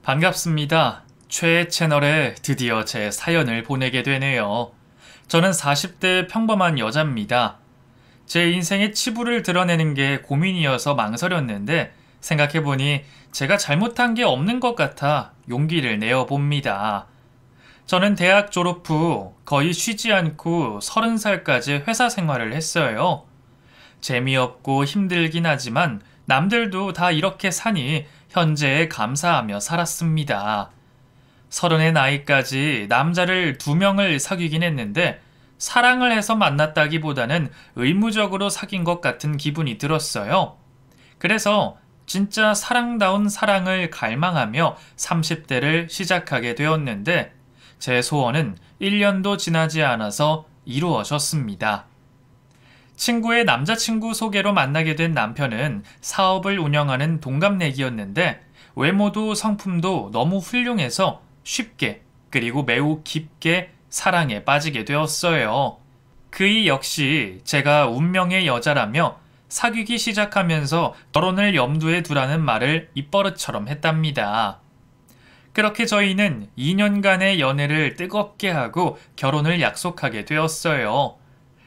반갑습니다. 최애 채널에 드디어 제 사연을 보내게 되네요. 저는 40대 평범한 여자입니다. 제 인생의 치부를 드러내는 게 고민이어서 망설였는데 생각해보니 제가 잘못한 게 없는 것 같아 용기를 내어봅니다. 저는 대학 졸업 후 거의 쉬지 않고 30살까지 회사 생활을 했어요. 재미없고 힘들긴 하지만 남들도 다 이렇게 사니 현재에 감사하며 살았습니다. 30의 나이까지 남자를 2명을 사귀긴 했는데 사랑을 해서 만났다기보다는 의무적으로 사귄 것 같은 기분이 들었어요. 그래서 진짜 사랑다운 사랑을 갈망하며 30대를 시작하게 되었는데 제 소원은 1년도 지나지 않아서 이루어졌습니다. 친구의 남자친구 소개로 만나게 된 남편은 사업을 운영하는 동갑내기였는데 외모도 성품도 너무 훌륭해서 쉽게 그리고 매우 깊게 사랑에 빠지게 되었어요. 그이 역시 제가 운명의 여자라며 사귀기 시작하면서 결혼을 염두에 두라는 말을 입버릇처럼 했답니다. 그렇게 저희는 2년간의 연애를 뜨겁게 하고 결혼을 약속하게 되었어요.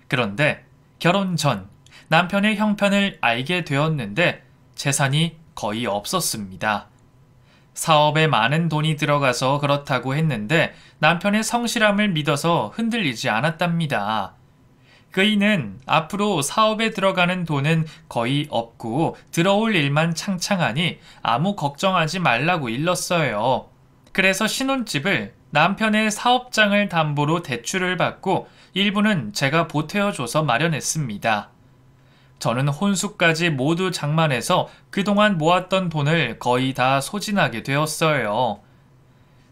그런데 결혼 전 남편의 형편을 알게 되었는데 재산이 거의 없었습니다. 사업에 많은 돈이 들어가서 그렇다고 했는데 남편의 성실함을 믿어서 흔들리지 않았답니다. 그이는 앞으로 사업에 들어가는 돈은 거의 없고 들어올 일만 창창하니 아무 걱정하지 말라고 일렀어요. 그래서 신혼집을 남편의 사업장을 담보로 대출을 받고 일부는 제가 보태어줘서 마련했습니다. 저는 혼수까지 모두 장만해서 그동안 모았던 돈을 거의 다 소진하게 되었어요.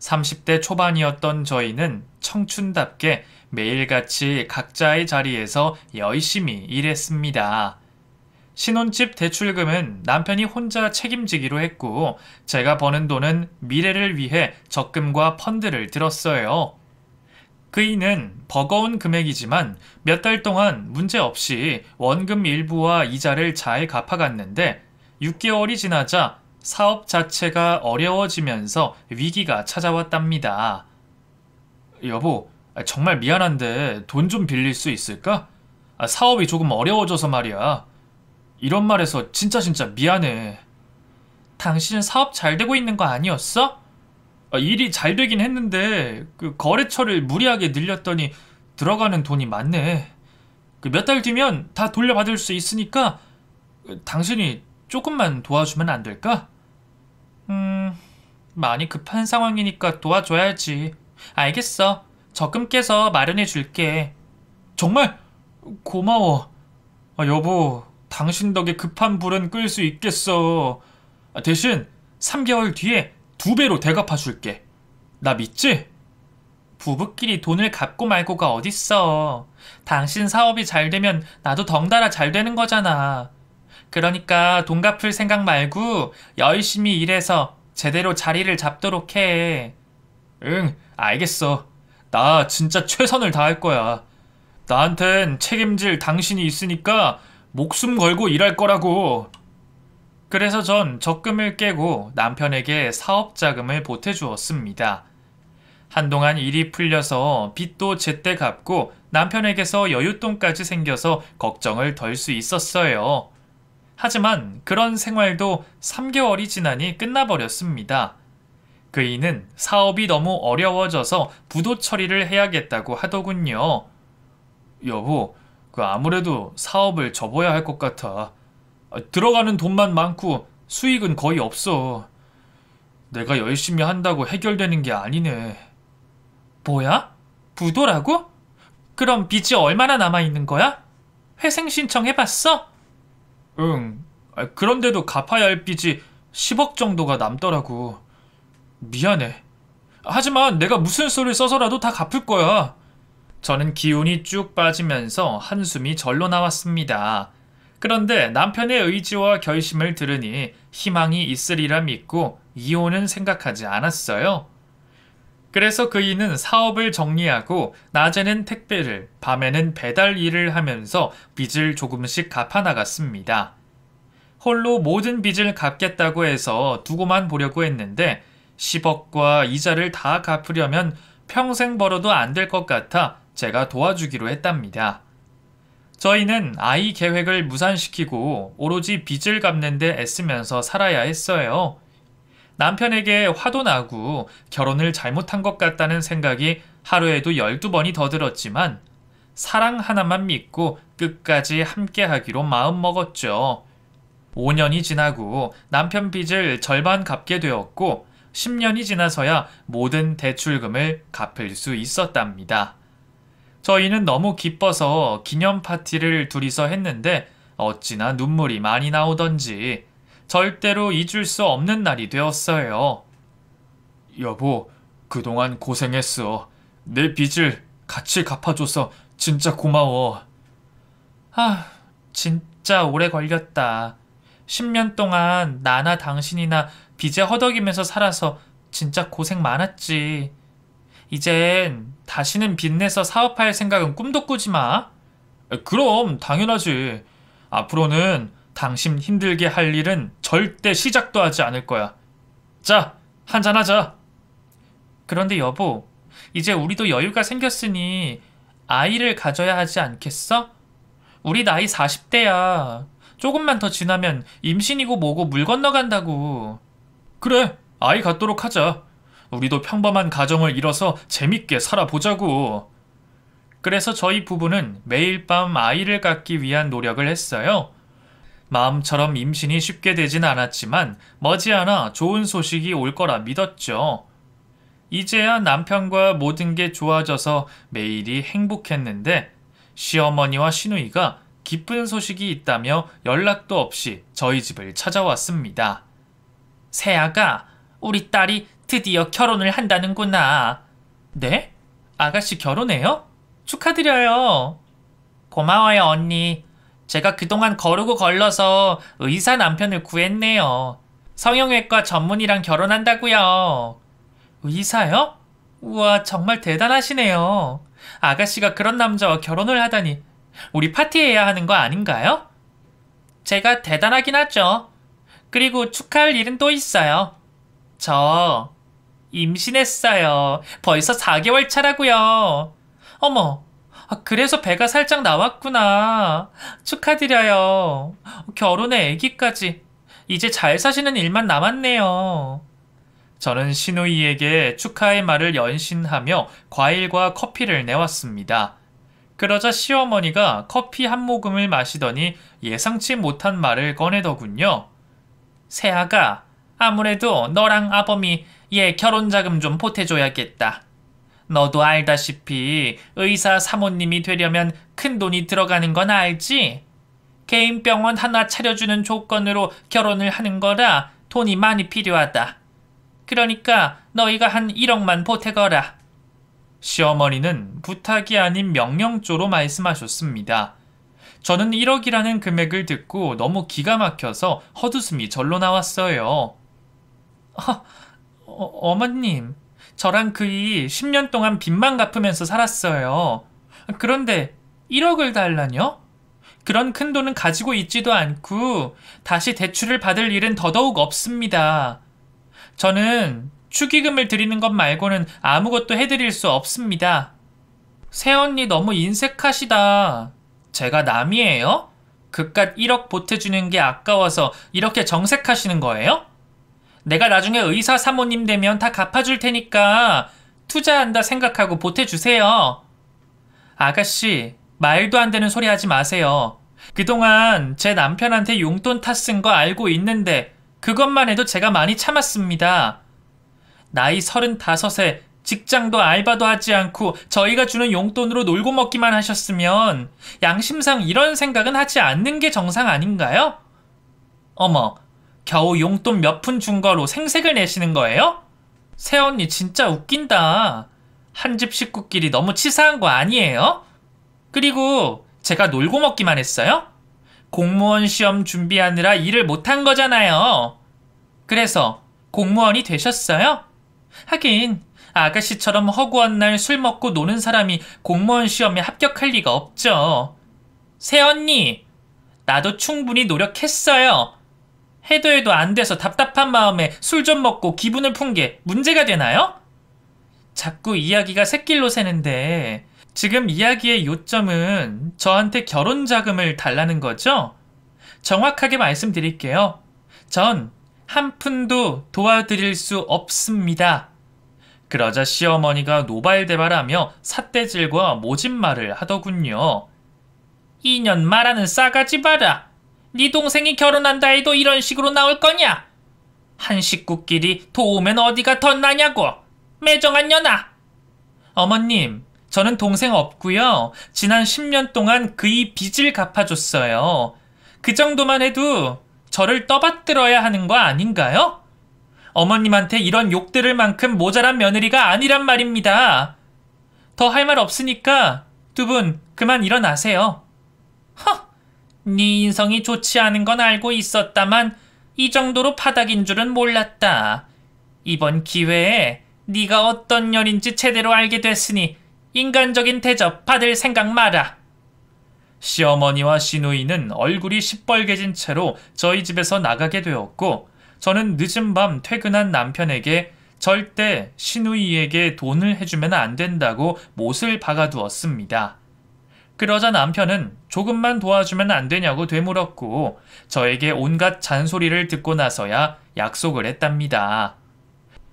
30대 초반이었던 저희는 청춘답게 매일같이 각자의 자리에서 열심히 일했습니다. 신혼집 대출금은 남편이 혼자 책임지기로 했고 제가 버는 돈은 미래를 위해 적금과 펀드를 들었어요. 그이는 버거운 금액이지만 몇 달 동안 문제없이 원금 일부와 이자를 잘 갚아갔는데 6개월이 지나자 사업 자체가 어려워지면서 위기가 찾아왔답니다. 여보, 정말 미안한데 돈 좀 빌릴 수 있을까? 사업이 조금 어려워져서 말이야. 이런 말해서 진짜 미안해. 당신 사업 잘 되고 있는 거 아니었어? 일이 잘 되긴 했는데 그 거래처를 무리하게 늘렸더니 들어가는 돈이 많네. 몇 달 뒤면 다 돌려받을 수 있으니까 당신이 조금만 도와주면 안 될까? 많이 급한 상황이니까 도와줘야지. 알겠어. 적금 깨서 마련해 줄게. 정말? 고마워. 여보, 당신 덕에 급한 불은 끌 수 있겠어. 대신 3개월 뒤에 2배로 대갚아 줄게. 나 믿지? 부부끼리 돈을 갚고 말고가 어딨어. 당신 사업이 잘 되면 나도 덩달아 잘 되는 거잖아. 그러니까 돈 갚을 생각 말고 열심히 일해서 제대로 자리를 잡도록 해. 응, 알겠어. 나 진짜 최선을 다할 거야. 나한텐 책임질 당신이 있으니까 목숨 걸고 일할 거라고. 그래서 전 적금을 깨고 남편에게 사업 자금을 보태주었습니다. 한동안 일이 풀려서 빚도 제때 갚고 남편에게서 여윳돈까지 생겨서 걱정을 덜 수 있었어요. 하지만 그런 생활도 3개월이 지나니 끝나버렸습니다. 그이는 사업이 너무 어려워져서 부도 처리를 해야겠다고 하더군요. 여보, 아무래도 사업을 접어야 할 것 같아. 들어가는 돈만 많고 수익은 거의 없어. 내가 열심히 한다고 해결되는 게 아니네. 뭐야? 부도라고? 그럼 빚이 얼마나 남아있는 거야? 회생 신청해봤어? 응. 그런데도 갚아야 할 빚이 10억 정도가 남더라고. 미안해. 하지만 내가 무슨 수를 써서라도 다 갚을 거야. 저는 기운이 쭉 빠지면서 한숨이 절로 나왔습니다. 그런데 남편의 의지와 결심을 들으니 희망이 있으리라 믿고 이혼은 생각하지 않았어요. 그래서 그이는 사업을 정리하고 낮에는 택배를, 밤에는 배달 일을 하면서 빚을 조금씩 갚아나갔습니다. 홀로 모든 빚을 갚겠다고 해서 두고만 보려고 했는데 10억과 이자를 다 갚으려면 평생 벌어도 안 될 것 같아 제가 도와주기로 했답니다. 저희는 아이 계획을 무산시키고 오로지 빚을 갚는 데 애쓰면서 살아야 했어요. 남편에게 화도 나고 결혼을 잘못한 것 같다는 생각이 하루에도 12번이 더 들었지만 사랑 하나만 믿고 끝까지 함께 하기로 마음먹었죠. 5년이 지나고 남편 빚을 절반 갚게 되었고 10년이 지나서야 모든 대출금을 갚을 수 있었답니다. 저희는 너무 기뻐서 기념 파티를 둘이서 했는데 어찌나 눈물이 많이 나오던지 절대로 잊을 수 없는 날이 되었어요. 여보, 그동안 고생했어. 내 빚을 같이 갚아줘서 진짜 고마워. 진짜 오래 걸렸다. 10년 동안 나나 당신이나 빚에 허덕이면서 살아서 진짜 고생 많았지. 이젠 다시는 빚내서 사업할 생각은 꿈도 꾸지 마. 그럼 당연하지. 앞으로는 당신 힘들게 할 일은 절대 시작도 하지 않을 거야. 자, 한잔하자. 그런데 여보, 이제 우리도 여유가 생겼으니 아이를 가져야 하지 않겠어? 우리 나이 40대야. 조금만 더 지나면 임신이고 뭐고 물 건너간다고. 그래, 아이 갖도록 하자. 우리도 평범한 가정을 이뤄서 재밌게 살아보자고. 그래서 저희 부부는 매일 밤 아이를 갖기 위한 노력을 했어요. 마음처럼 임신이 쉽게 되진 않았지만 머지않아 좋은 소식이 올 거라 믿었죠. 이제야 남편과 모든 게 좋아져서 매일이 행복했는데 시어머니와 시누이가 기쁜 소식이 있다며 연락도 없이 저희 집을 찾아왔습니다. 세아가, 우리 딸이 드디어 결혼을 한다는구나. 네? 아가씨 결혼해요? 축하드려요. 고마워요, 언니. 제가 그동안 거르고 걸러서 의사 남편을 구했네요. 성형외과 전문의랑 결혼한다고요. 의사요? 우와, 정말 대단하시네요. 아가씨가 그런 남자와 결혼을 하다니. 우리 파티해야 하는 거 아닌가요? 제가 대단하긴 하죠. 그리고 축하할 일은 또 있어요. 저 임신했어요. 벌써 4개월 차라고요. 어머, 그래서 배가 살짝 나왔구나. 축하드려요. 결혼에 아기까지. 이제 잘 사시는 일만 남았네요. 저는 시누이에게 축하의 말을 연신하며 과일과 커피를 내왔습니다. 그러자 시어머니가 커피 한 모금을 마시더니 예상치 못한 말을 꺼내더군요. 세아가, 아무래도 너랑 아범이 얘 결혼자금 좀 보태줘야겠다. 너도 알다시피 의사 사모님이 되려면 큰 돈이 들어가는 건 알지? 개인 병원 하나 차려주는 조건으로 결혼을 하는 거라 돈이 많이 필요하다. 그러니까 너희가 한 1억만 보태거라. 시어머니는 부탁이 아닌 명령조로 말씀하셨습니다. 저는 1억이라는 금액을 듣고 너무 기가 막혀서 헛웃음이 절로 나왔어요. 어머님, 저랑 그이 10년 동안 빚만 갚으면서 살았어요. 그런데 1억을 달라뇨? 그런 큰 돈은 가지고 있지도 않고 다시 대출을 받을 일은 더더욱 없습니다. 저는 축의금을 드리는 것 말고는 아무것도 해드릴 수 없습니다. 새언니 너무 인색하시다. 제가 남이에요? 그깟 1억 보태주는 게 아까워서 이렇게 정색하시는 거예요? 내가 나중에 의사 사모님 되면 다 갚아줄 테니까 투자한다 생각하고 보태주세요. 아가씨, 말도 안 되는 소리 하지 마세요. 그동안 제 남편한테 용돈 탔쓴 거 알고 있는데 그것만 해도 제가 많이 참았습니다. 나이 35에 직장도 알바도 하지 않고 저희가 주는 용돈으로 놀고 먹기만 하셨으면 양심상 이런 생각은 하지 않는 게 정상 아닌가요? 어머, 겨우 용돈 몇 푼 준 거로 생색을 내시는 거예요? 새언니 진짜 웃긴다. 한 집 식구끼리 너무 치사한 거 아니에요? 그리고 제가 놀고 먹기만 했어요? 공무원 시험 준비하느라 일을 못한 거잖아요. 그래서 공무원이 되셨어요? 하긴 아가씨처럼 허구한 날 술 먹고 노는 사람이 공무원 시험에 합격할 리가 없죠. 새언니, 나도 충분히 노력했어요. 해도 안 돼서 답답한 마음에 술 좀 먹고 기분을 푼 게 문제가 되나요? 자꾸 이야기가 샛길로 새는데 지금 이야기의 요점은 저한테 결혼 자금을 달라는 거죠? 정확하게 말씀드릴게요. 전 한 푼도 도와드릴 수 없습니다. 그러자 시어머니가 노발대발하며 삿대질과 모진말을 하더군요. 2년 말하는 싸가지 봐라. 네 동생이 결혼한다 해도 이런 식으로 나올 거냐? 한 식구끼리 도우면 어디가 덧나냐고. 매정한 년아. 어머님, 저는 동생 없고요. 지난 10년 동안 그이 빚을 갚아줬어요. 그 정도만 해도 저를 떠받들어야 하는 거 아닌가요? 어머님한테 이런 욕 들을 만큼 모자란 며느리가 아니란 말입니다. 더 할 말 없으니까 두 분 그만 일어나세요. 허! 네 인성이 좋지 않은 건 알고 있었다만 이 정도로 바닥인 줄은 몰랐다. 이번 기회에 네가 어떤 년인지 제대로 알게 됐으니 인간적인 대접 받을 생각 마라. 시어머니와 시누이는 얼굴이 시뻘개진 채로 저희 집에서 나가게 되었고 저는 늦은 밤 퇴근한 남편에게 절대 시누이에게 돈을 해주면 안 된다고 못을 박아두었습니다. 그러자 남편은 조금만 도와주면 안 되냐고 되물었고 저에게 온갖 잔소리를 듣고 나서야 약속을 했답니다.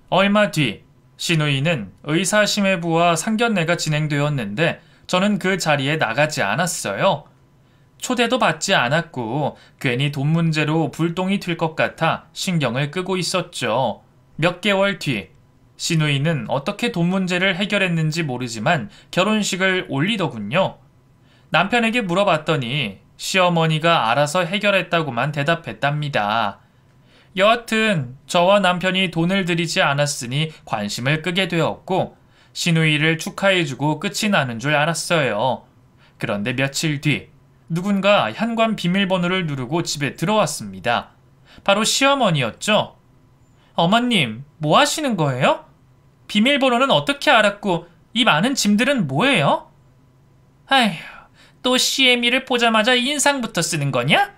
얼마 뒤 시누이는 의사심해부와 상견례가 진행되었는데 저는 그 자리에 나가지 않았어요. 초대도 받지 않았고 괜히 돈 문제로 불똥이 튈 것 같아 신경을 끄고 있었죠. 몇 개월 뒤 시누이는 어떻게 돈 문제를 해결했는지 모르지만 결혼식을 올리더군요. 남편에게 물어봤더니 시어머니가 알아서 해결했다고만 대답했답니다. 여하튼 저와 남편이 돈을 들이지 않았으니 관심을 끄게 되었고 시누이를 축하해주고 끝이 나는 줄 알았어요. 그런데 며칠 뒤 누군가 현관 비밀번호를 누르고 집에 들어왔습니다. 바로 시어머니였죠. 어머님, 뭐 하시는 거예요? 비밀번호는 어떻게 알았고 이 많은 짐들은 뭐예요? 아휴, 또 CM이를 보자마자 인상부터 쓰는 거냐?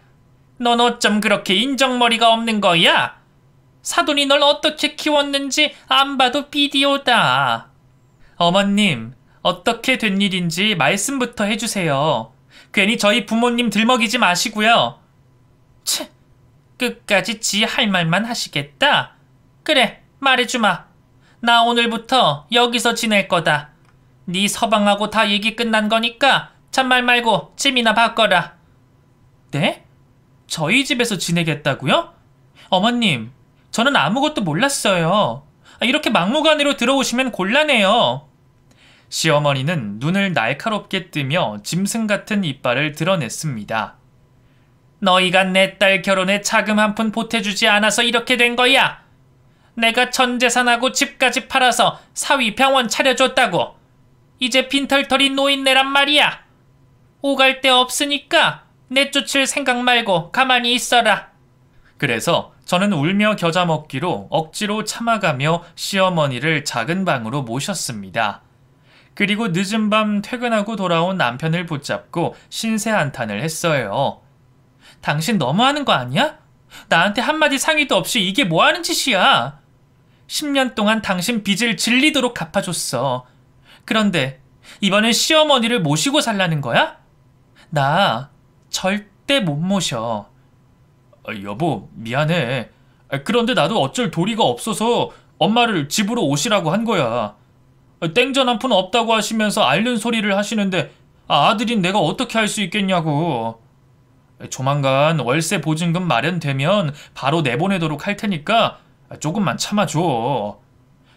넌 어쩜 그렇게 인정머리가 없는 거야? 사돈이 널 어떻게 키웠는지 안 봐도 비디오다. 어머님, 어떻게 된 일인지 말씀부터 해주세요. 괜히 저희 부모님 들먹이지 마시고요. 치, 끝까지 지 할 말만 하시겠다. 그래, 말해주마. 나 오늘부터 여기서 지낼 거다. 네 서방하고 다 얘기 끝난 거니까 잔말 말고 짐이나 바꿔라. 네? 저희 집에서 지내겠다고요? 어머님, 저는 아무것도 몰랐어요. 이렇게 막무가내로 들어오시면 곤란해요. 시어머니는 눈을 날카롭게 뜨며 짐승 같은 이빨을 드러냈습니다. 너희가 내 딸 결혼에 자금 한 푼 보태주지 않아서 이렇게 된 거야. 내가 전 재산하고 집까지 팔아서 사위 병원 차려줬다고. 이제 빈털터리 노인네란 말이야. 오갈 데 없으니까 내쫓을 생각 말고 가만히 있어라. 그래서 저는 울며 겨자 먹기로 억지로 참아가며 시어머니를 작은 방으로 모셨습니다. 그리고 늦은 밤 퇴근하고 돌아온 남편을 붙잡고 신세한탄을 했어요. 당신 너무하는 거 아니야? 나한테 한마디 상의도 없이 이게 뭐하는 짓이야? 10년 동안 당신 빚을 질리도록 갚아줬어. 그런데 이번엔 시어머니를 모시고 살라는 거야? 나 절대 못 모셔. 여보, 미안해. 그런데 나도 어쩔 도리가 없어서 엄마를 집으로 오시라고 한 거야. 땡전 한 푼 없다고 하시면서 앓는 소리를 하시는데 아들인 내가 어떻게 할 수 있겠냐고. 조만간 월세 보증금 마련되면 바로 내보내도록 할 테니까 조금만 참아줘.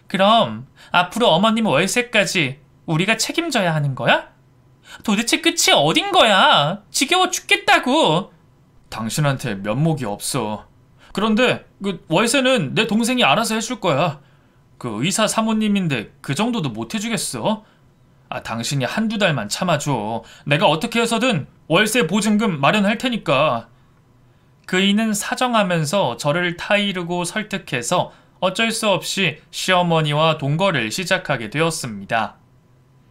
그럼 앞으로 어머님 월세까지 우리가 책임져야 하는 거야? 도대체 끝이 어딘 거야? 지겨워 죽겠다고. 당신한테 면목이 없어. 그런데 그 월세는 내 동생이 알아서 해줄 거야. 그 의사 사모님인데 그 정도도 못 해주겠어? 당신이 한두 달만 참아줘. 내가 어떻게 해서든 월세 보증금 마련할 테니까. 그이는 사정하면서 저를 타이르고 설득해서 어쩔 수 없이 시어머니와 동거를 시작하게 되었습니다.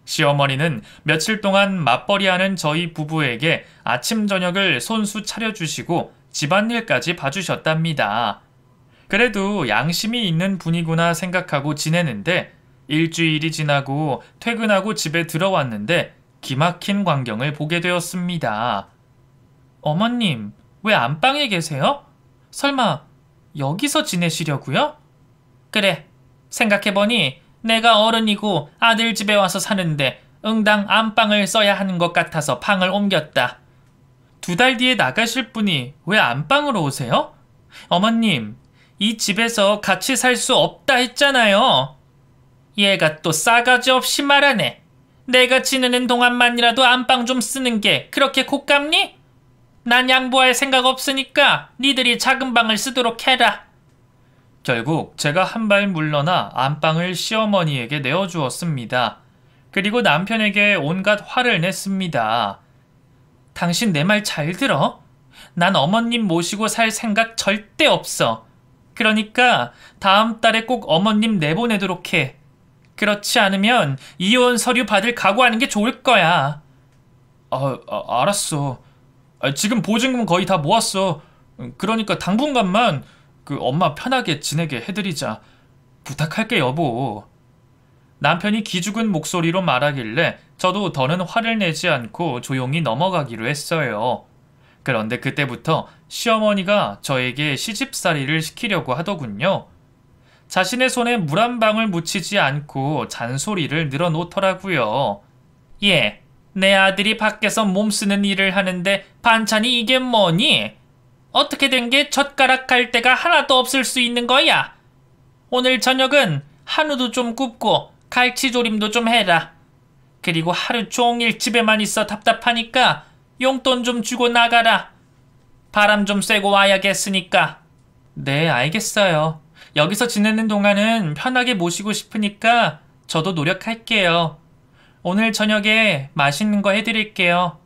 시어머니는 며칠 동안 맞벌이하는 저희 부부에게 아침 저녁을 손수 차려주시고 집안일까지 봐주셨답니다. 그래도 양심이 있는 분이구나 생각하고 지내는데 일주일이 지나고 퇴근하고 집에 들어왔는데 기막힌 광경을 보게 되었습니다. 어머님, 왜 안방에 계세요? 설마 여기서 지내시려고요? 그래, 생각해보니 내가 어른이고 아들 집에 와서 사는데 응당 안방을 써야 하는 것 같아서 방을 옮겼다. 2달 뒤에 나가실 분이 왜 안방으로 오세요? 어머님, 이 집에서 같이 살 수 없다 했잖아요. 얘가 또 싸가지 없이 말하네. 내가 지내는 동안만이라도 안방 좀 쓰는 게 그렇게 곶감니? 난 양보할 생각 없으니까 니들이 작은 방을 쓰도록 해라. 결국 제가 한 발 물러나 안방을 시어머니에게 내어주었습니다. 그리고 남편에게 온갖 화를 냈습니다. 당신 내 말 잘 들어? 난 어머님 모시고 살 생각 절대 없어. 그러니까 다음 달에 꼭 어머님 내보내도록 해. 그렇지 않으면 이혼 서류 받을 각오하는 게 좋을 거야. 알았어. 지금 보증금 거의 다 모았어. 그러니까 당분간만 엄마 편하게 지내게 해드리자. 부탁할게, 여보. 남편이 기죽은 목소리로 말하길래 저도 더는 화를 내지 않고 조용히 넘어가기로 했어요. 그런데 그때부터 시어머니가 저에게 시집살이를 시키려고 하더군요. 자신의 손에 물 한 방울 묻히지 않고 잔소리를 늘어놓더라고요. 예, 내 아들이 밖에서 몸쓰는 일을 하는데 반찬이 이게 뭐니? 어떻게 된 게 젓가락 갈 데가 하나도 없을 수 있는 거야? 오늘 저녁은 한우도 좀 굽고 갈치조림도 좀 해라. 그리고 하루 종일 집에만 있어 답답하니까 용돈 좀 주고 나가라. 바람 좀 쐬고 와야겠으니까. 네, 알겠어요. 여기서 지내는 동안은 편하게 모시고 싶으니까 저도 노력할게요. 오늘 저녁에 맛있는 거 해드릴게요.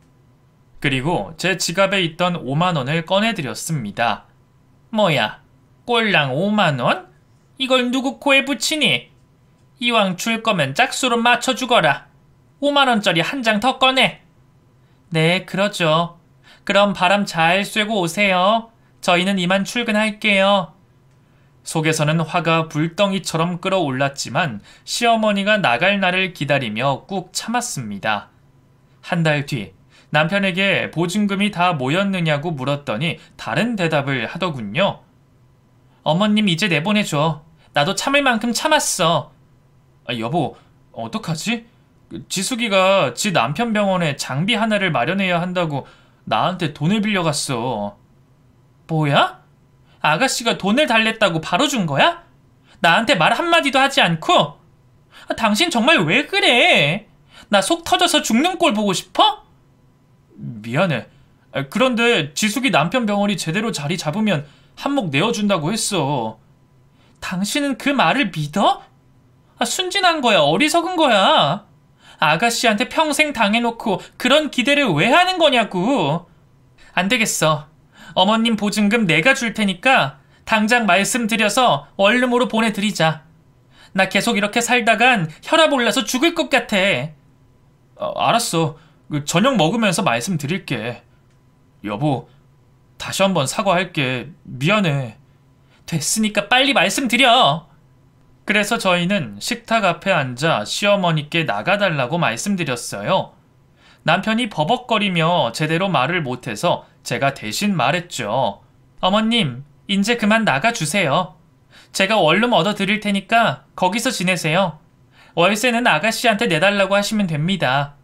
그리고 제 지갑에 있던 5만 원을 꺼내드렸습니다. 뭐야, 꼴랑 5만 원? 이걸 누구 코에 붙이니? 이왕 줄 거면 짝수로 맞춰주거라. 5만 원짜리 한 장 더 꺼내. 네, 그러죠. 그럼 바람 잘 쐬고 오세요. 저희는 이만 출근할게요. 속에서는 화가 불덩이처럼 끓어올랐지만 시어머니가 나갈 날을 기다리며 꾹 참았습니다. 한 달 뒤 남편에게 보증금이 다 모였느냐고 물었더니 다른 대답을 하더군요. 어머님 이제 내보내줘. 나도 참을 만큼 참았어. 여보, 어떡하지? 지숙이가 지 남편 병원에 장비 하나를 마련해야 한다고 나한테 돈을 빌려갔어. 뭐야? 아가씨가 돈을 달랬다고 바로 준 거야? 나한테 말 한마디도 하지 않고? 당신 정말 왜 그래? 나 속 터져서 죽는 꼴 보고 싶어? 미안해. 그런데 지숙이 남편 병원이 제대로 자리 잡으면 한몫 내어준다고 했어. 당신은 그 말을 믿어? 순진한 거야, 어리석은 거야. 아가씨한테 평생 당해놓고 그런 기대를 왜 하는 거냐고. 안 되겠어. 어머님 보증금 내가 줄 테니까 당장 말씀드려서 원룸으로 보내드리자. 나 계속 이렇게 살다간 혈압 올라서 죽을 것 같아. 알았어. 저녁 먹으면서 말씀드릴게. 여보, 다시 한번 사과할게. 미안해. 됐으니까 빨리 말씀드려. 그래서 저희는 식탁 앞에 앉아 시어머니께 나가달라고 말씀드렸어요. 남편이 버벅거리며 제대로 말을 못해서 제가 대신 말했죠. 어머님, 이제 그만 나가주세요. 제가 원룸 얻어드릴 테니까 거기서 지내세요. 월세는 아가씨한테 내달라고 하시면 됩니다.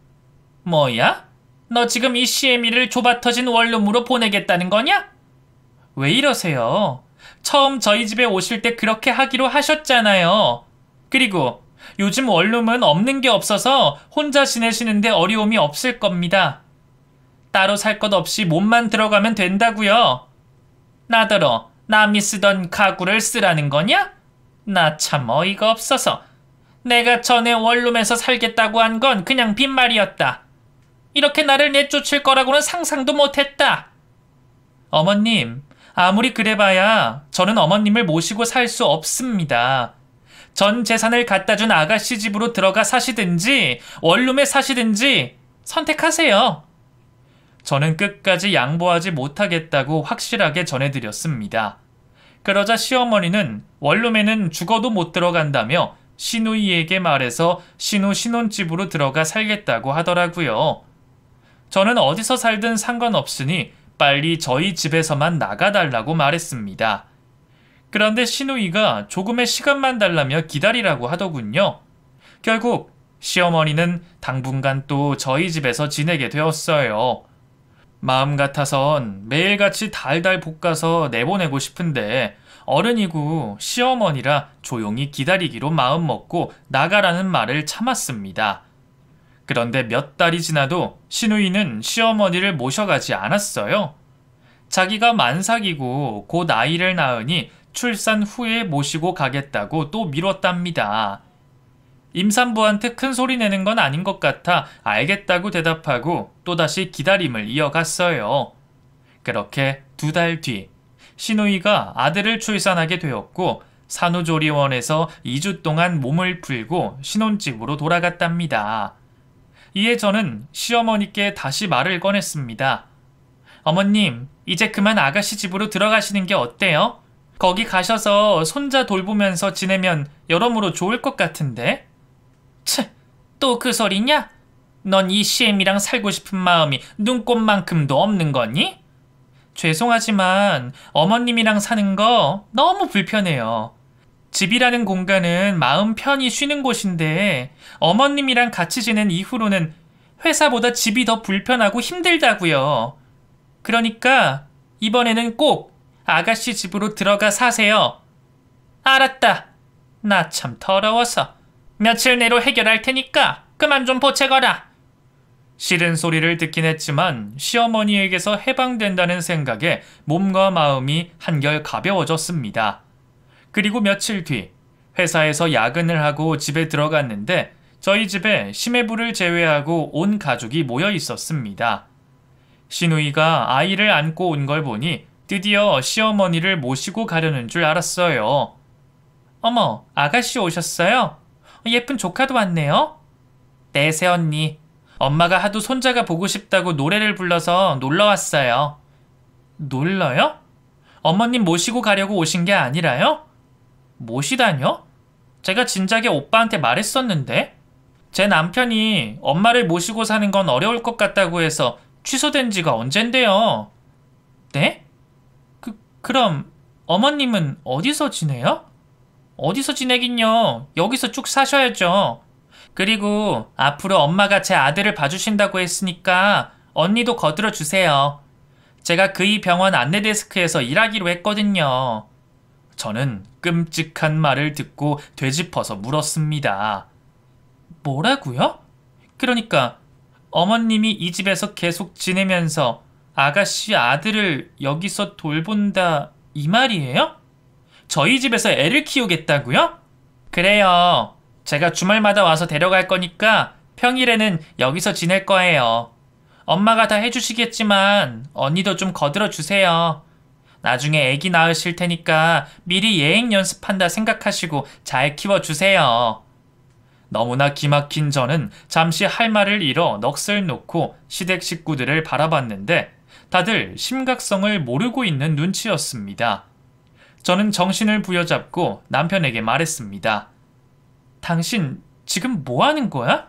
뭐야? 너 지금 이 시애미를 좁아터진 원룸으로 보내겠다는 거냐? 왜 이러세요? 처음 저희 집에 오실 때 그렇게 하기로 하셨잖아요. 그리고 요즘 원룸은 없는 게 없어서 혼자 지내시는데 어려움이 없을 겁니다. 따로 살 것 없이 몸만 들어가면 된다고요. 나더러 남이 쓰던 가구를 쓰라는 거냐? 나 참 어이가 없어서. 내가 전에 원룸에서 살겠다고 한 건 그냥 빈말이었다. 이렇게 나를 내쫓을 거라고는 상상도 못했다. 어머님, 아무리 그래봐야 저는 어머님을 모시고 살 수 없습니다. 전 재산을 갖다 준 아가씨 집으로 들어가 사시든지 원룸에 사시든지 선택하세요. 저는 끝까지 양보하지 못하겠다고 확실하게 전해드렸습니다. 그러자 시어머니는 원룸에는 죽어도 못 들어간다며 시누이에게 말해서 신혼집으로 들어가 살겠다고 하더라고요. 저는 어디서 살든 상관없으니 빨리 저희 집에서만 나가달라고 말했습니다. 그런데 시누이가 조금의 시간만 달라며 기다리라고 하더군요. 결국 시어머니는 당분간 또 저희 집에서 지내게 되었어요. 마음 같아선 매일같이 달달 볶아서 내보내고 싶은데 어른이고 시어머니라 조용히 기다리기로 마음먹고 나가라는 말을 참았습니다. 그런데 몇 달이 지나도 시누이는 시어머니를 모셔가지 않았어요. 자기가 만삭이고 곧 아이를 낳으니 출산 후에 모시고 가겠다고 또 미뤘답니다. 임산부한테 큰 소리 내는 건 아닌 것 같아 알겠다고 대답하고 또다시 기다림을 이어갔어요. 그렇게 2달 뒤 시누이가 아들을 출산하게 되었고 산후조리원에서 2주 동안 몸을 풀고 신혼집으로 돌아갔답니다. 이에 저는 시어머니께 다시 말을 꺼냈습니다. 어머님, 이제 그만 아가씨 집으로 들어가시는 게 어때요? 거기 가셔서 손자 돌보면서 지내면 여러모로 좋을 것 같은데? 치, 또 그 소리냐? 넌 이 시엠이랑 살고 싶은 마음이 눈꼽만큼도 없는 거니? 죄송하지만 어머님이랑 사는 거 너무 불편해요. 집이라는 공간은 마음 편히 쉬는 곳인데 어머님이랑 같이 지낸 이후로는 회사보다 집이 더 불편하고 힘들다고요. 그러니까 이번에는 꼭 아가씨 집으로 들어가 사세요. 알았다. 나 참 더러워서. 며칠 내로 해결할 테니까 그만 좀 보채거라. 싫은 소리를 듣긴 했지만 시어머니에게서 해방된다는 생각에 몸과 마음이 한결 가벼워졌습니다. 그리고 며칠 뒤 회사에서 야근을 하고 집에 들어갔는데 저희 집에 시매부를 제외하고 온 가족이 모여 있었습니다. 시누이가 아이를 안고 온 걸 보니 드디어 시어머니를 모시고 가려는 줄 알았어요. 어머, 아가씨 오셨어요? 예쁜 조카도 왔네요. 네, 새언니. 엄마가 하도 손자가 보고 싶다고 노래를 불러서 놀러 왔어요. 놀러요? 어머님 모시고 가려고 오신 게 아니라요? 모시다뇨? 제가 진작에 오빠한테 말했었는데. 제 남편이 엄마를 모시고 사는 건 어려울 것 같다고 해서 취소된 지가 언젠데요. 네? 그럼 어머님은 어디서 지내요? 어디서 지내긴요. 여기서 쭉 사셔야죠. 그리고 앞으로 엄마가 제 아들을 봐주신다고 했으니까 언니도 거들어 주세요. 제가 그이 병원 안내데스크에서 일하기로 했거든요. 저는 끔찍한 말을 듣고 되짚어서 물었습니다. 뭐라고요? 그러니까 어머님이 이 집에서 계속 지내면서 아가씨 아들을 여기서 돌본다 이 말이에요? 저희 집에서 애를 키우겠다고요? 그래요. 제가 주말마다 와서 데려갈 거니까 평일에는 여기서 지낼 거예요. 엄마가 다 해주시겠지만 언니도 좀 거들어 주세요. 나중에 애기 낳으실 테니까 미리 예행 연습한다 생각하시고 잘 키워주세요. 너무나 기막힌 저는 잠시 할 말을 잃어 넋을 놓고 시댁 식구들을 바라봤는데 다들 심각성을 모르고 있는 눈치였습니다. 저는 정신을 부여잡고 남편에게 말했습니다. 당신 지금 뭐 하는 거야?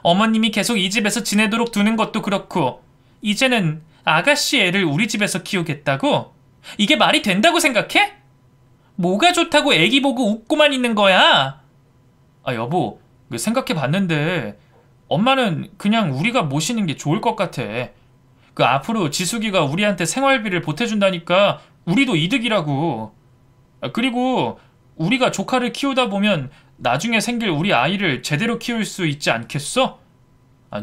어머님이 계속 이 집에서 지내도록 두는 것도 그렇고 이제는 아가씨 애를 우리 집에서 키우겠다고? 이게 말이 된다고 생각해? 뭐가 좋다고 애기 보고 웃고만 있는 거야? 여보, 생각해봤는데 엄마는 그냥 우리가 모시는 게 좋을 것 같아. 앞으로 지숙이가 우리한테 생활비를 보태준다니까 우리도 이득이라고. 그리고 우리가 조카를 키우다 보면 나중에 생길 우리 아이를 제대로 키울 수 있지 않겠어?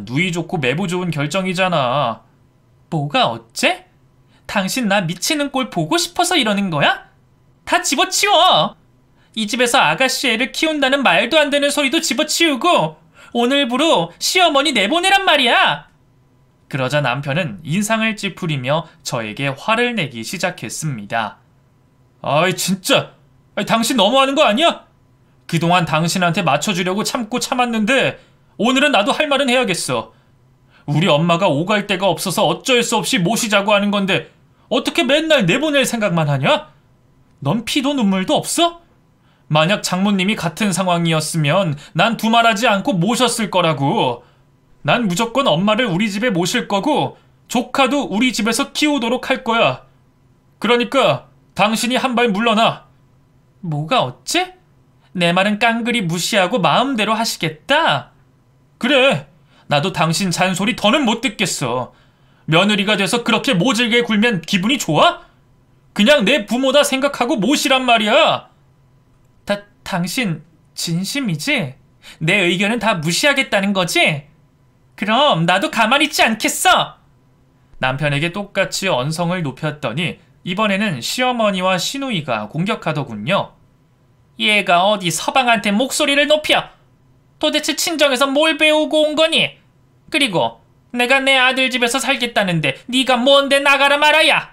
누이 좋고 매부 좋은 결정이잖아. 뭐가 어째? 당신 나 미치는 꼴 보고 싶어서 이러는 거야? 다 집어치워! 이 집에서 아가씨 애를 키운다는 말도 안 되는 소리도 집어치우고 오늘부로 시어머니 내보내란 말이야! 그러자 남편은 인상을 찌푸리며 저에게 화를 내기 시작했습니다. 아이 진짜! 당신 너무하는 거 아니야? 그동안 당신한테 맞춰주려고 참고 참았는데 오늘은 나도 할 말은 해야겠어. 우리 엄마가 오갈 데가 없어서 어쩔 수 없이 모시자고 하는 건데 어떻게 맨날 내보낼 생각만 하냐? 넌 피도 눈물도 없어? 만약 장모님이 같은 상황이었으면 난 두말하지 않고 모셨을 거라고. 난 무조건 엄마를 우리 집에 모실 거고 조카도 우리 집에서 키우도록 할 거야. 그러니까 당신이 한 발 물러나. 뭐가 어째? 내 말은 깡그리 무시하고 마음대로 하시겠다? 그래, 나도 당신 잔소리 더는 못 듣겠어. 며느리가 돼서 그렇게 모질게 굴면 기분이 좋아? 그냥 내 부모다 생각하고 모시란 말이야. 당신 진심이지? 내 의견은 다 무시하겠다는 거지? 그럼 나도 가만히 있지 않겠어. 남편에게 똑같이 언성을 높였더니 이번에는 시어머니와 시누이가 공격하더군요. 얘가 어디 서방한테 목소리를 높여? 도대체 친정에서 뭘 배우고 온 거니? 그리고 내가 내 아들 집에서 살겠다는데 네가 뭔데 나가라 말아야?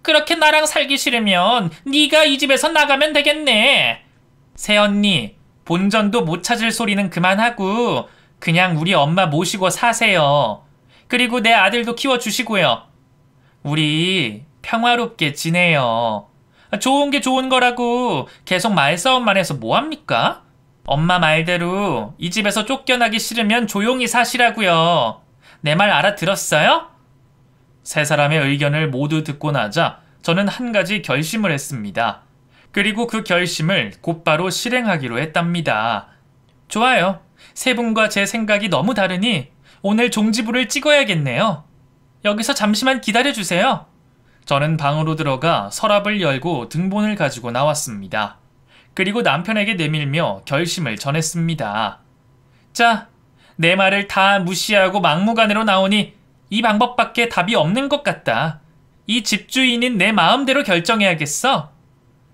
그렇게 나랑 살기 싫으면 네가 이 집에서 나가면 되겠네. 새언니, 본전도 못 찾을 소리는 그만하고 그냥 우리 엄마 모시고 사세요. 그리고 내 아들도 키워주시고요. 우리 평화롭게 지내요. 좋은 게 좋은 거라고 계속 말싸움만 해서 뭐합니까? 엄마 말대로 이 집에서 쫓겨나기 싫으면 조용히 사시라고요. 내 말 알아들었어요? 세 사람의 의견을 모두 듣고 나자 저는 한 가지 결심을 했습니다. 그리고 그 결심을 곧바로 실행하기로 했답니다. 좋아요. 세 분과 제 생각이 너무 다르니 오늘 종지부를 찍어야겠네요. 여기서 잠시만 기다려주세요. 저는 방으로 들어가 서랍을 열고 등본을 가지고 나왔습니다. 그리고 남편에게 내밀며 결심을 전했습니다. 자, 내 말을 다 무시하고 막무가내로 나오니 이 방법밖에 답이 없는 것 같다. 이 집주인인 내 마음대로 결정해야겠어.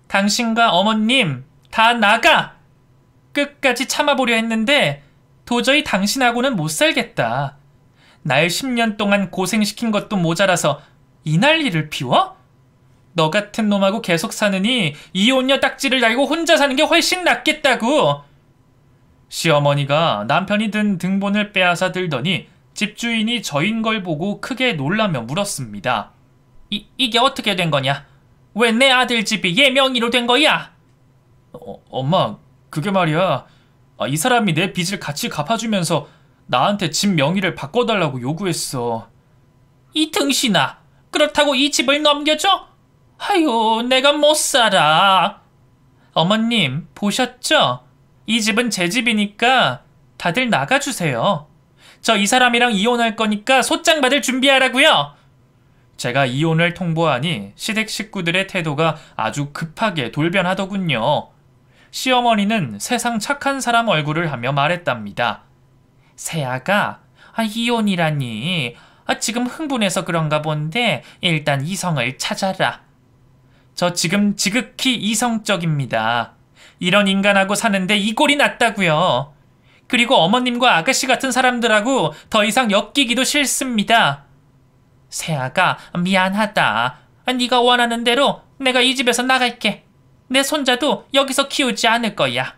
당신과 어머님 다 나가! 끝까지 참아보려 했는데 도저히 당신하고는 못 살겠다. 날 10년 동안 고생시킨 것도 모자라서 이 난리를 피워? 너 같은 놈하고 계속 사느니 이혼녀 딱지를 달고 혼자 사는 게 훨씬 낫겠다고. 시어머니가 남편이 든 등본을 빼앗아 들더니 집주인이 저인 걸 보고 크게 놀라며 물었습니다. 이게 어떻게 된 거냐? 왜 내 아들 집이 얘 명의로 된 거야? 엄마, 그게 말이야. 이 사람이 내 빚을 같이 갚아주면서 나한테 집 명의를 바꿔달라고 요구했어. 이 등신아, 그렇다고 이 집을 넘겨줘? 아유, 내가 못 살아. 어머님, 보셨죠? 이 집은 제 집이니까 다들 나가주세요. 저 이 사람이랑 이혼할 거니까 소장 받을 준비하라고요. 제가 이혼을 통보하니 시댁 식구들의 태도가 아주 급하게 돌변하더군요. 시어머니는 세상 착한 사람 얼굴을 하며 말했답니다. 세아가, 이혼이라니. 지금 흥분해서 그런가 본데 일단 이성을 찾아라. 저 지금 지극히 이성적입니다. 이런 인간하고 사는데 이 꼴이 났다고요. 그리고 어머님과 아가씨 같은 사람들하고 더 이상 엮이기도 싫습니다. 세아가, 미안하다. 네가 원하는 대로 내가 이 집에서 나갈게. 내 손자도 여기서 키우지 않을 거야.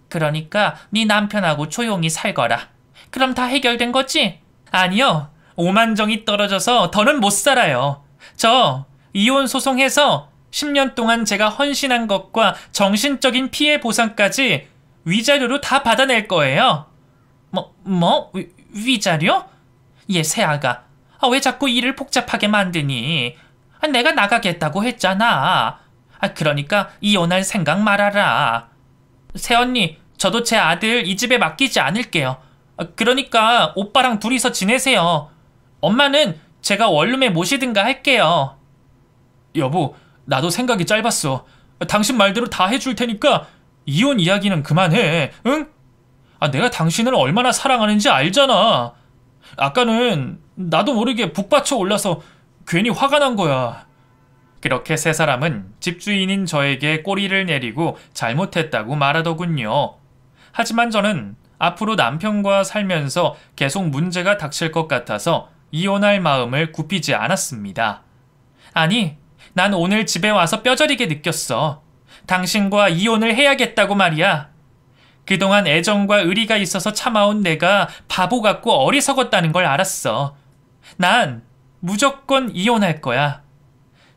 그러니까 네 남편하고 조용히 살거라. 그럼 다 해결된 거지? 아니요. 오만정이 떨어져서 더는 못 살아요. 저 이혼 소송해서 10년 동안 제가 헌신한 것과 정신적인 피해 보상까지 위자료로 다 받아낼 거예요. 위자료? 얘 세아가, 왜 자꾸 일을 복잡하게 만드니? 내가 나가겠다고 했잖아. 그러니까 이혼할 생각 말아라. 새언니, 저도 제 아들 이 집에 맡기지 않을게요. 그러니까 오빠랑 둘이서 지내세요. 엄마는 제가 원룸에 모시든가 할게요. 여보, 나도 생각이 짧았어. 당신 말대로 다 해줄 테니까 이혼 이야기는 그만해, 응? 내가 당신을 얼마나 사랑하는지 알잖아. 아까는 나도 모르게 북받쳐 올라서 괜히 화가 난 거야. 그렇게 세 사람은 집주인인 저에게 꼬리를 내리고 잘못했다고 말하더군요. 하지만 저는 앞으로 남편과 살면서 계속 문제가 닥칠 것 같아서 이혼할 마음을 굽히지 않았습니다. 아니, 난 오늘 집에 와서 뼈저리게 느꼈어. 당신과 이혼을 해야겠다고 말이야. 그동안 애정과 의리가 있어서 참아온 내가 바보 같고 어리석었다는 걸 알았어. 난 무조건 이혼할 거야.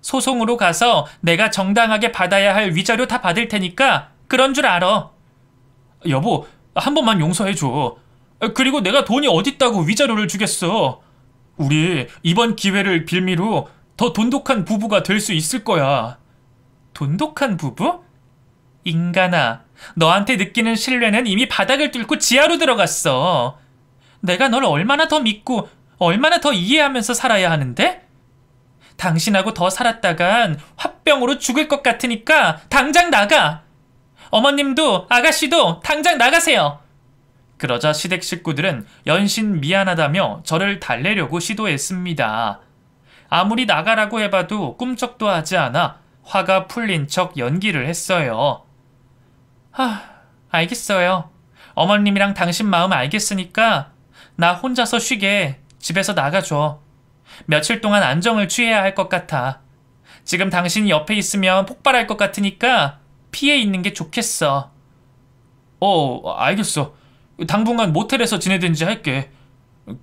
소송으로 가서 내가 정당하게 받아야 할 위자료 다 받을 테니까 그런 줄 알아. 여보, 한 번만 용서해줘. 그리고 내가 돈이 어딨다고 위자료를 주겠어. 우리 이번 기회를 빌미로 더 돈독한 부부가 될 수 있을 거야. 돈독한 부부? 인간아, 너한테 느끼는 신뢰는 이미 바닥을 뚫고 지하로 들어갔어. 내가 널 얼마나 더 믿고 얼마나 더 이해하면서 살아야 하는데? 당신하고 더 살았다간 화병으로 죽을 것 같으니까 당장 나가. 어머님도 아가씨도 당장 나가세요. 그러자 시댁 식구들은 연신 미안하다며 저를 달래려고 시도했습니다. 아무리 나가라고 해봐도 꿈쩍도 하지 않아 화가 풀린 척 연기를 했어요. 알겠어요. 어머님이랑 당신 마음 알겠으니까 나 혼자서 쉬게 집에서 나가줘. 며칠 동안 안정을 취해야 할 것 같아. 지금 당신이 옆에 있으면 폭발할 것 같으니까 피해 있는 게 좋겠어. 알겠어. 당분간 모텔에서 지내든지 할게.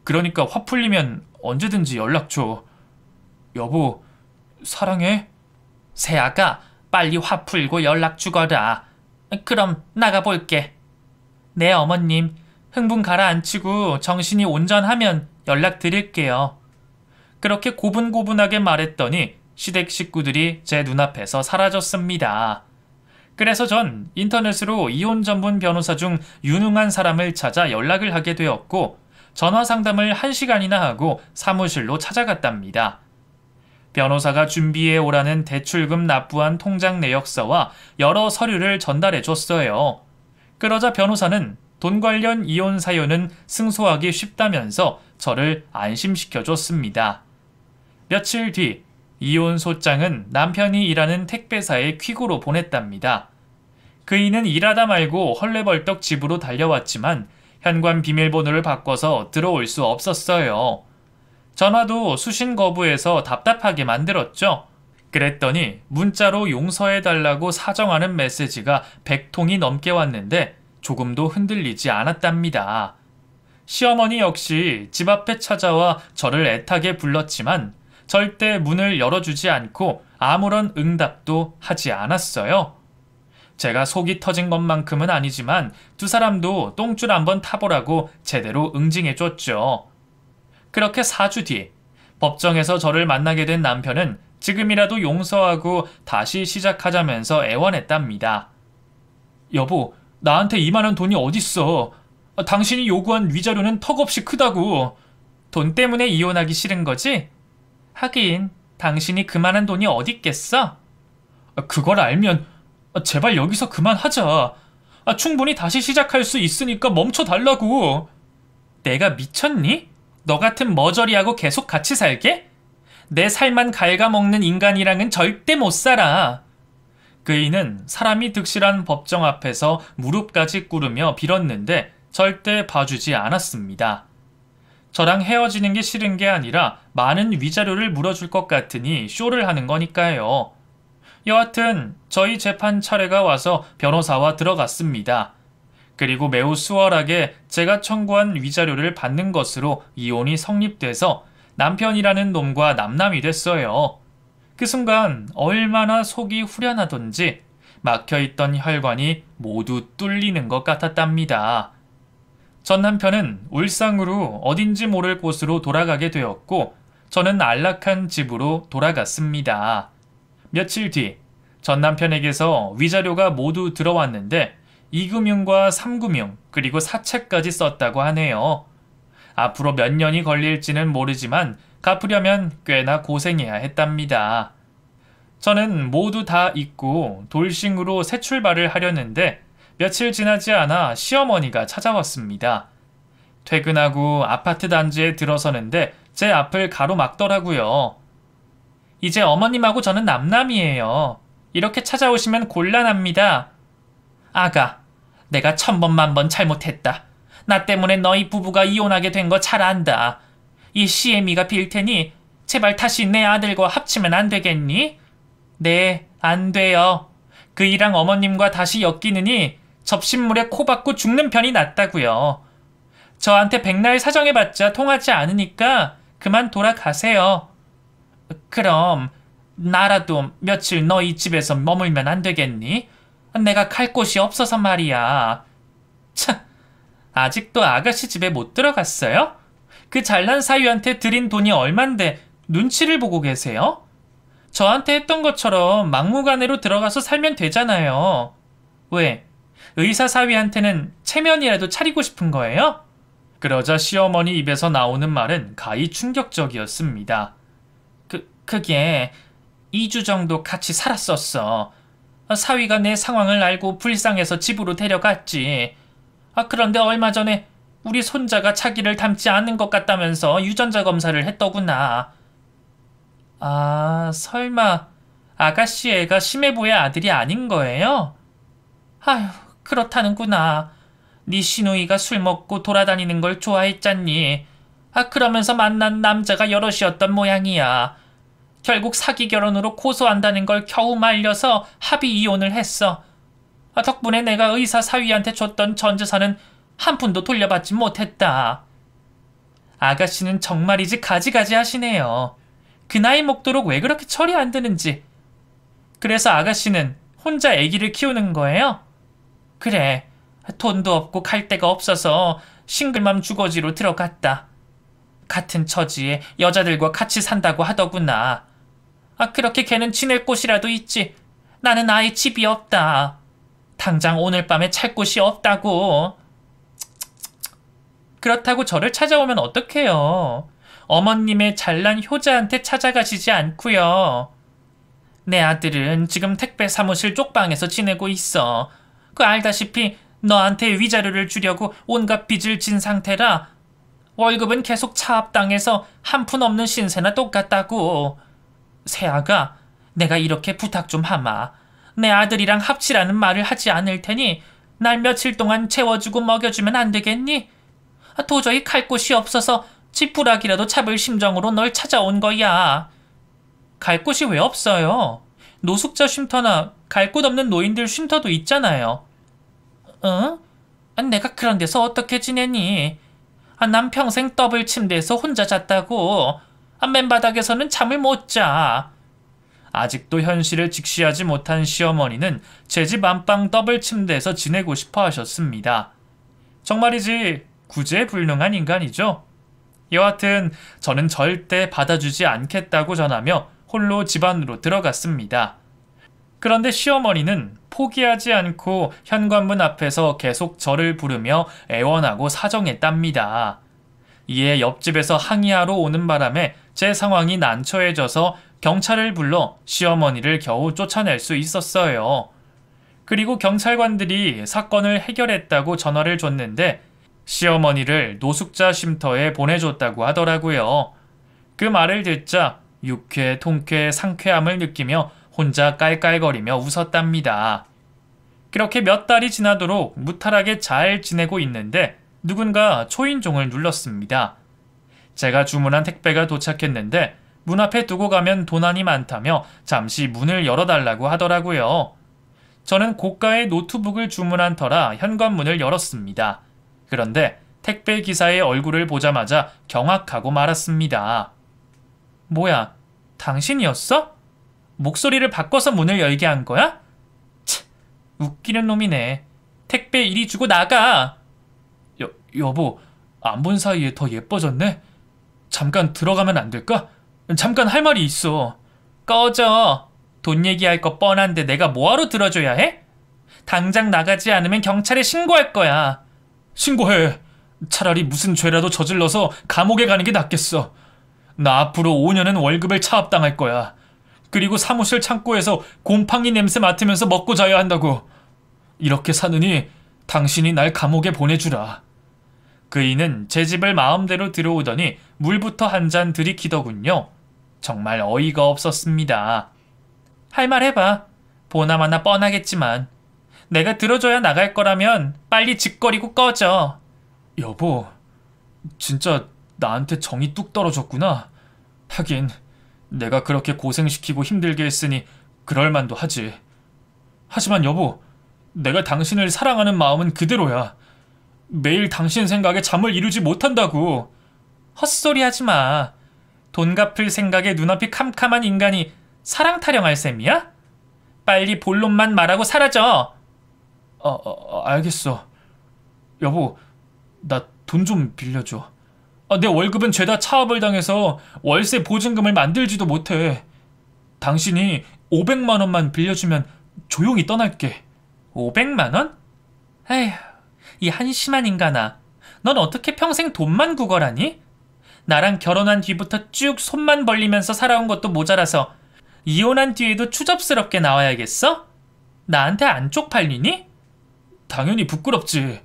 그러니까 화 풀리면 언제든지 연락 줘. 여보, 사랑해. 세아가 빨리 화 풀고 연락 주거라. 그럼 나가볼게. 네, 어머님. 흥분 가라앉히고 정신이 온전하면 연락드릴게요. 그렇게 고분고분하게 말했더니 시댁 식구들이 제 눈앞에서 사라졌습니다. 그래서 전 인터넷으로 이혼 전문 변호사 중 유능한 사람을 찾아 연락을 하게 되었고 전화 상담을 1시간이나 하고 사무실로 찾아갔답니다. 변호사가 준비해 오라는 대출금 납부한 통장 내역서와 여러 서류를 전달해 줬어요. 그러자 변호사는 돈 관련 이혼 사유는 승소하기 쉽다면서 저를 안심시켜 줬습니다. 며칠 뒤 이혼 소장은 남편이 일하는 택배사에 퀵으로 보냈답니다. 그이는 일하다 말고 헐레벌떡 집으로 달려왔지만 현관 비밀번호를 바꿔서 들어올 수 없었어요. 전화도 수신 거부해서 답답하게 만들었죠. 그랬더니 문자로 용서해달라고 사정하는 메시지가 100통이 넘게 왔는데 조금도 흔들리지 않았답니다. 시어머니 역시 집 앞에 찾아와 저를 애타게 불렀지만 절대 문을 열어주지 않고 아무런 응답도 하지 않았어요. 제가 속이 터진 것만큼은 아니지만 두 사람도 똥줄 한번 타보라고 제대로 응징해줬죠. 그렇게 4주 뒤 법정에서 저를 만나게 된 남편은 지금이라도 용서하고 다시 시작하자면서 애원했답니다. 여보, 나한테 이만한 돈이 어딨어. 당신이 요구한 위자료는 턱없이 크다고. 돈 때문에 이혼하기 싫은 거지? 하긴 당신이 그만한 돈이 어딨겠어? 그걸 알면 제발 여기서 그만하자. 충분히 다시 시작할 수 있으니까 멈춰달라고. 내가 미쳤니? 너 같은 머저리하고 계속 같이 살게? 내 살만 갉아먹는 인간이랑은 절대 못 살아. 그이는 사람이 득실한 법정 앞에서 무릎까지 꿇으며 빌었는데 절대 봐주지 않았습니다. 저랑 헤어지는 게 싫은 게 아니라 많은 위자료를 물어줄 것 같으니 쇼를 하는 거니까요. 여하튼 저희 재판 차례가 와서 변호사와 들어갔습니다. 그리고 매우 수월하게 제가 청구한 위자료를 받는 것으로 이혼이 성립돼서 남편이라는 놈과 남남이 됐어요. 그 순간 얼마나 속이 후련하던지 막혀있던 혈관이 모두 뚫리는 것 같았답니다. 전 남편은 울상으로 어딘지 모를 곳으로 돌아가게 되었고 저는 안락한 집으로 돌아갔습니다. 며칠 뒤 전 남편에게서 위자료가 모두 들어왔는데 2금융과 3금융 그리고 사채까지 썼다고 하네요. 앞으로 몇 년이 걸릴지는 모르지만 갚으려면 꽤나 고생해야 했답니다. 저는 모두 다 잊고 돌싱으로 새 출발을 하려는데 며칠 지나지 않아 시어머니가 찾아왔습니다. 퇴근하고 아파트 단지에 들어서는데 제 앞을 가로막더라고요. 이제 어머님하고 저는 남남이에요. 이렇게 찾아오시면 곤란합니다. 아가, 내가 1000번만번 잘못했다. 나 때문에 너희 부부가 이혼하게 된 거 잘 안다. 이 시애미가 빌 테니 제발 다시 내 아들과 합치면 안 되겠니? 네, 안 돼요. 그이랑 어머님과 다시 엮이느니 접신물에 코 박고 죽는 편이 낫다고요. 저한테 백날 사정해봤자 통하지 않으니까 그만 돌아가세요. 그럼 나라도 며칠 너희 집에서 머물면 안 되겠니? 내가 갈 곳이 없어서 말이야. 참, 아직도 아가씨 집에 못 들어갔어요? 그 잘난 사위한테 드린 돈이 얼만데 눈치를 보고 계세요? 저한테 했던 것처럼 막무가내로 들어가서 살면 되잖아요. 왜? 의사 사위한테는 체면이라도 차리고 싶은 거예요? 그러자 시어머니 입에서 나오는 말은 가히 충격적이었습니다. 그게 2주 정도 같이 살았었어. 사위가 내 상황을 알고 불쌍해서 집으로 데려갔지. 그런데 얼마 전에 우리 손자가 자기를 닮지 않는 것 같다면서 유전자 검사를 했더구나. 설마 아가씨 애가 심해보의 아들이 아닌 거예요? 아휴, 그렇다는구나. 네 시누이가 술 먹고 돌아다니는 걸 좋아했잖니. 그러면서 만난 남자가 여럿이었던 모양이야. 결국 사기 결혼으로 고소한다는 걸 겨우 말려서 합의 이혼을 했어. 덕분에 내가 의사 사위한테 줬던 전 재산은 한 푼도 돌려받지 못했다. 아가씨는 정말이지 가지가지 하시네요. 그 나이 먹도록 왜 그렇게 철이 안 드는지. 그래서 아가씨는 혼자 아기를 키우는 거예요? 그래, 돈도 없고 갈 데가 없어서 싱글맘 주거지로 들어갔다. 같은 처지에 여자들과 같이 산다고 하더구나. 그렇게 걔는 지낼 곳이라도 있지. 나는 아예 집이 없다. 당장 오늘 밤에 찰 곳이 없다고. 그렇다고 저를 찾아오면 어떡해요. 어머님의 잘난 효자한테 찾아가시지 않고요. 내 아들은 지금 택배 사무실 쪽방에서 지내고 있어. 알다시피 너한테 위자료를 주려고 온갖 빚을 진 상태라 월급은 계속 차압당해서 한 푼 없는 신세나 똑같다고. 세아가, 내가 이렇게 부탁 좀 하마. 내 아들이랑 합치라는 말을 하지 않을 테니 날 며칠 동안 채워주고 먹여주면 안 되겠니? 도저히 갈 곳이 없어서 지푸라기라도 잡을 심정으로 널 찾아온 거야. 갈 곳이 왜 없어요? 노숙자 쉼터나 갈 곳 없는 노인들 쉼터도 있잖아요. 응? 내가 그런 데서 어떻게 지내니? 난 평생 더블 침대에서 혼자 잤다고. 맨바닥에서는 잠을 못 자. 아직도 현실을 직시하지 못한 시어머니는 제 집 안방 더블 침대에서 지내고 싶어 하셨습니다. 정말이지 구제불능한 인간이죠. 여하튼 저는 절대 받아주지 않겠다고 전하며 홀로 집 안으로 들어갔습니다. 그런데 시어머니는 포기하지 않고 현관문 앞에서 계속 저를 부르며 애원하고 사정했답니다. 이에 옆집에서 항의하러 오는 바람에 제 상황이 난처해져서 경찰을 불러 시어머니를 겨우 쫓아낼 수 있었어요. 그리고 경찰관들이 사건을 해결했다고 전화를 줬는데 시어머니를 노숙자 쉼터에 보내줬다고 하더라고요. 그 말을 듣자 유쾌, 통쾌, 상쾌함을 느끼며 혼자 깔깔거리며 웃었답니다. 그렇게 몇 달이 지나도록 무탈하게 잘 지내고 있는데 누군가 초인종을 눌렀습니다. 제가 주문한 택배가 도착했는데 문 앞에 두고 가면 도난이 많다며 잠시 문을 열어달라고 하더라고요. 저는 고가의 노트북을 주문한 터라 현관문을 열었습니다. 그런데 택배 기사의 얼굴을 보자마자 경악하고 말았습니다. 뭐야, 당신이었어? 목소리를 바꿔서 문을 열게 한 거야? 참, 웃기는 놈이네. 택배 이리 주고 나가! 여보, 안 본 사이에 더 예뻐졌네? 잠깐 들어가면 안 될까? 잠깐 할 말이 있어. 꺼져. 돈 얘기할 거 뻔한데 내가 뭐하러 들어줘야 해? 당장 나가지 않으면 경찰에 신고할 거야. 신고해. 차라리 무슨 죄라도 저질러서 감옥에 가는 게 낫겠어. 나 앞으로 5년은 월급을 차압당할 거야. 그리고 사무실 창고에서 곰팡이 냄새 맡으면서 먹고 자야 한다고. 이렇게 사느니 당신이 날 감옥에 보내주라. 그이는 제 집을 마음대로 들어오더니 물부터 한 잔 들이키더군요. 정말 어이가 없었습니다. 할 말 해봐. 보나마나 뻔하겠지만 내가 들어줘야 나갈 거라면 빨리 짓거리고 꺼져. 여보, 진짜 나한테 정이 뚝 떨어졌구나. 하긴 내가 그렇게 고생시키고 힘들게 했으니 그럴만도 하지. 하지만 여보, 내가 당신을 사랑하는 마음은 그대로야. 매일 당신 생각에 잠을 이루지 못한다고. 헛소리 하지 마. 돈 갚을 생각에 눈앞이 캄캄한 인간이 사랑 타령할 셈이야? 빨리 본론만 말하고 사라져. 알겠어. 여보, 나 돈 좀 빌려줘. 내 월급은 죄다 차압을 당해서 월세 보증금을 만들지도 못해. 당신이 500만 원만 빌려주면 조용히 떠날게. 500만 원? 에휴, 이 한심한 인간아. 넌 어떻게 평생 돈만 구걸하니? 나랑 결혼한 뒤부터 쭉 손만 벌리면서 살아온 것도 모자라서 이혼한 뒤에도 추접스럽게 나와야겠어? 나한테 안 쪽팔리니? 당연히 부끄럽지.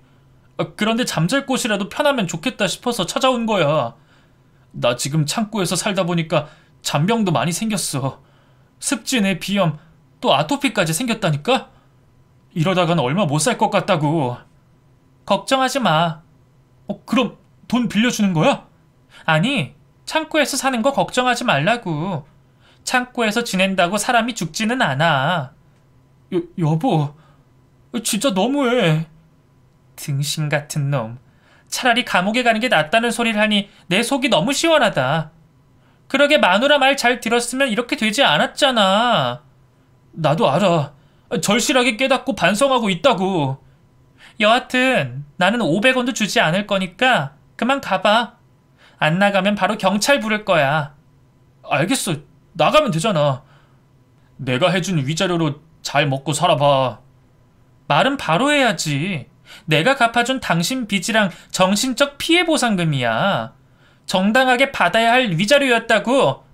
그런데 잠잘 곳이라도 편하면 좋겠다 싶어서 찾아온 거야. 나 지금 창고에서 살다 보니까 잔병도 많이 생겼어. 습진에 비염, 또 아토피까지 생겼다니까? 이러다간 얼마 못 살 것 같다고. 걱정하지 마. 그럼 돈 빌려주는 거야? 아니, 창고에서 사는 거 걱정하지 말라고. 창고에서 지낸다고 사람이 죽지는 않아. 여보, 진짜 너무해. 등신 같은 놈. 차라리 감옥에 가는 게 낫다는 소리를 하니 내 속이 너무 시원하다. 그러게 마누라 말 잘 들었으면 이렇게 되지 않았잖아. 나도 알아. 절실하게 깨닫고 반성하고 있다고. 여하튼 나는 500원도 주지 않을 거니까 그만 가봐. 안 나가면 바로 경찰 부를 거야. 알겠어. 나가면 되잖아. 내가 해준 위자료로 잘 먹고 살아봐. 말은 바로 해야지. 내가 갚아준 당신 빚이랑 정신적 피해 보상금이야. 정당하게 받아야 할 위자료였다고.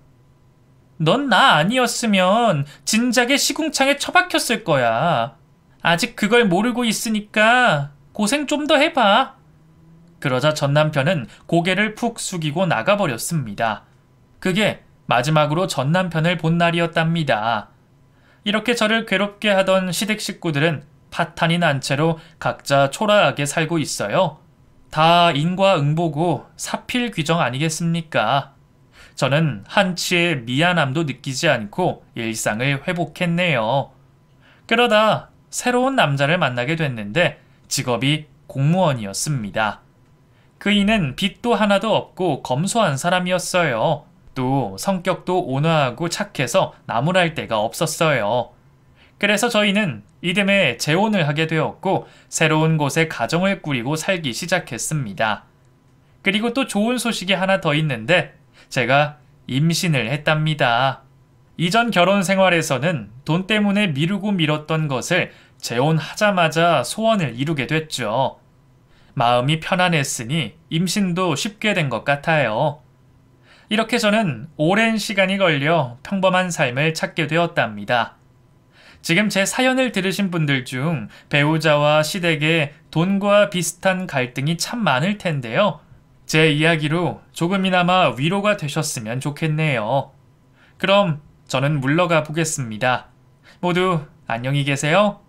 넌 나 아니었으면 진작에 시궁창에 처박혔을 거야. 아직 그걸 모르고 있으니까 고생 좀 더 해봐. 그러자 전 남편은 고개를 푹 숙이고 나가버렸습니다. 그게 마지막으로 전 남편을 본 날이었답니다. 이렇게 저를 괴롭게 하던 시댁 식구들은 파탄이 난 채로 각자 초라하게 살고 있어요. 다 인과응보고 사필귀정 아니겠습니까? 저는 한치의 미안함도 느끼지 않고 일상을 회복했네요. 그러다 새로운 남자를 만나게 됐는데 직업이 공무원이었습니다. 그이는 빚도 하나도 없고 검소한 사람이었어요. 또 성격도 온화하고 착해서 나무랄 데가 없었어요. 그래서 저희는 이듬해 재혼을 하게 되었고 새로운 곳에 가정을 꾸리고 살기 시작했습니다. 그리고 또 좋은 소식이 하나 더 있는데 제가 임신을 했답니다. 이전 결혼 생활에서는 돈 때문에 미루고 미뤘던 것을 재혼하자마자 소원을 이루게 됐죠. 마음이 편안했으니 임신도 쉽게 된 것 같아요. 이렇게 저는 오랜 시간이 걸려 평범한 삶을 찾게 되었답니다. 지금 제 사연을 들으신 분들 중 배우자와 시댁에 돈과 비슷한 갈등이 참 많을 텐데요. 제 이야기로 조금이나마 위로가 되셨으면 좋겠네요. 그럼 저는 물러가 보겠습니다. 모두 안녕히 계세요.